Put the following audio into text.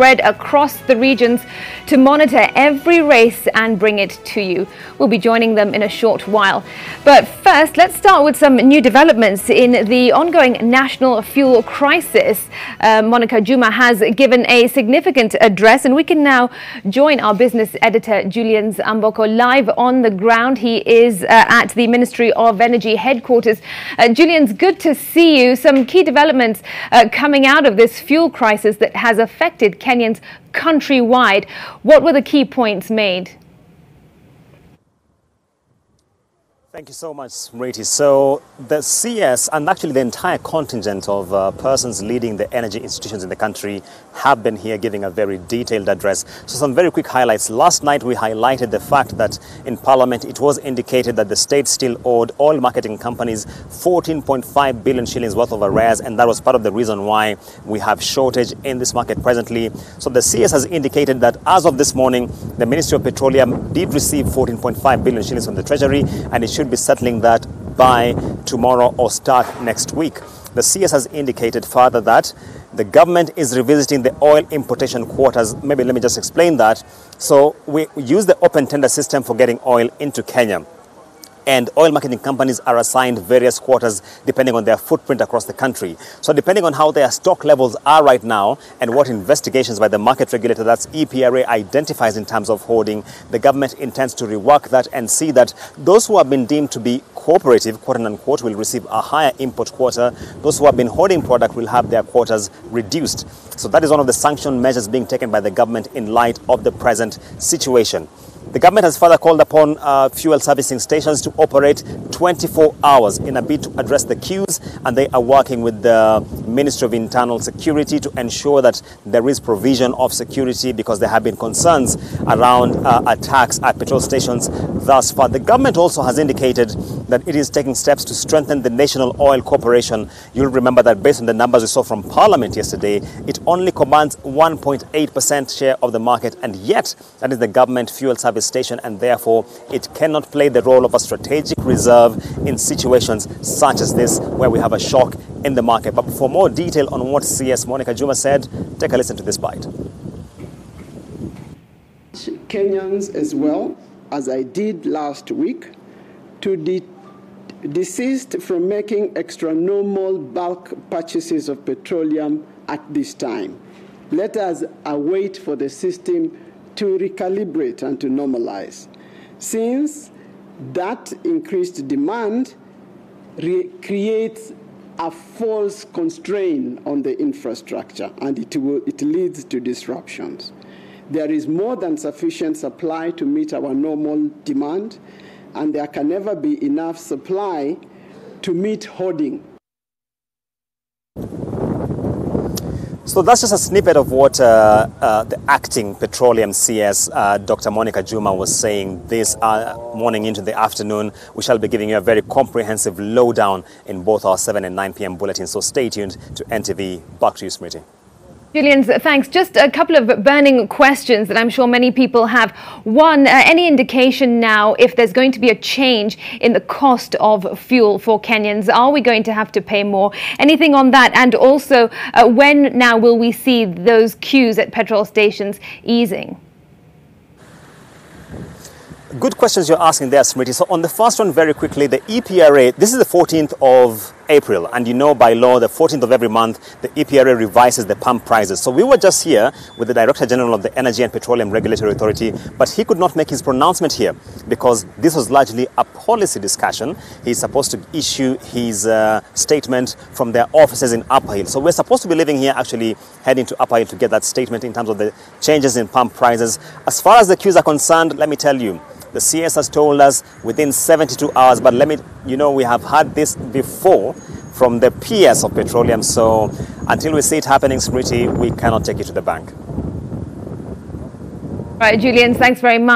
spread across the regions to monitor every race and bring it to you. We'll be joining them in a short while. But first, let's start with some new developments in the ongoing national fuel crisis. Monica Juma has given a significant address, and we can now join our business editor, Julian Amboko, live on the ground. He is at the Ministry of Energy headquarters. Julian's good to see you. Some key developments coming out of this fuel crisis that has affected Kenyans countrywide. What were the key points made? Thank you so much, Smriti. So the CS and actually the entire contingent of persons leading the energy institutions in the country have been here giving a very detailed address. So some very quick highlights. Last night we highlighted the fact that in Parliament it was indicated that the state still owed oil marketing companies 14.5 billion shillings worth of arrears, and that was part of the reason why we have shortage in this market presently. So the CS has indicated that as of this morning, the Ministry of Petroleum did receive 14.5 billion shillings from the Treasury, and it should be settling that by tomorrow or start next week. The CS has indicated further that the government is revisiting the oil importation quotas. Maybe let me just explain that. So we use the open tender system for getting oil into Kenya, and oil marketing companies are assigned various quotas depending on their footprint across the country. So depending on how their stock levels are right now and what investigations by the market regulator, that's EPRA, identifies in terms of hoarding, the government intends to rework that and see that those who have been deemed to be cooperative, quote unquote, will receive a higher import quota. Those who have been hoarding product will have their quotas reduced. So that is one of the sanction measures being taken by the government in light of the present situation. The government has further called upon fuel servicing stations to operate 24 hours in a bid to address the queues, and they are working with the Ministry of Internal Security to ensure that there is provision of security, because there have been concerns around attacks at petrol stations thus far. The government also has indicated that it is taking steps to strengthen the National Oil Corporation. You'll remember that based on the numbers we saw from Parliament yesterday, it only commands 1.8% share of the market, and yet that is the government fuel service station, and therefore it cannot play the role of a strategic reserve in situations such as this where we have a shock in the market. But for more detail on what CS Monica Juma said, take a listen to this bite. Kenyans, as well as I did last week, to desist from making extra-normal bulk purchases of petroleum at this time. Let us await for the system to recalibrate and to normalize, since that increased demand creates a false constraint on the infrastructure, and it leads to disruptions. There is more than sufficient supply to meet our normal demand, and there can never be enough supply to meet hoarding. So that's just a snippet of what the acting petroleum CS, Dr. Monica Juma, was saying this morning into the afternoon. We shall be giving you a very comprehensive lowdown in both our 7 and 9 p.m. bulletins. So stay tuned to NTV. Back to you, Smriti. Julian, thanks. Just a couple of burning questions that I'm sure many people have. One, any indication now if there's going to be a change in the cost of fuel for Kenyans? Are we going to have to pay more? Anything on that? And also, when now will we see those queues at petrol stations easing? Good questions you're asking there, Smriti. So on the first one, very quickly, the EPRA, this is the 14th of April, and you know by law, the 14th of every month, the EPRA revises the pump prices. So we were just here with the Director General of the Energy and Petroleum Regulatory Authority, but he could not make his pronouncement here because this was largely a policy discussion. He's supposed to issue his statement from their offices in Upper Hill. So we're supposed to be living here, actually heading to Upper Hill to get that statement in terms of the changes in pump prices. As far as the queues are concerned, let me tell you, the CS has told us within 72 hours, but we have had this before from the PS of petroleum. So until we see it happening, Smriti, we cannot take you to the bank. All right, Julian, thanks very much.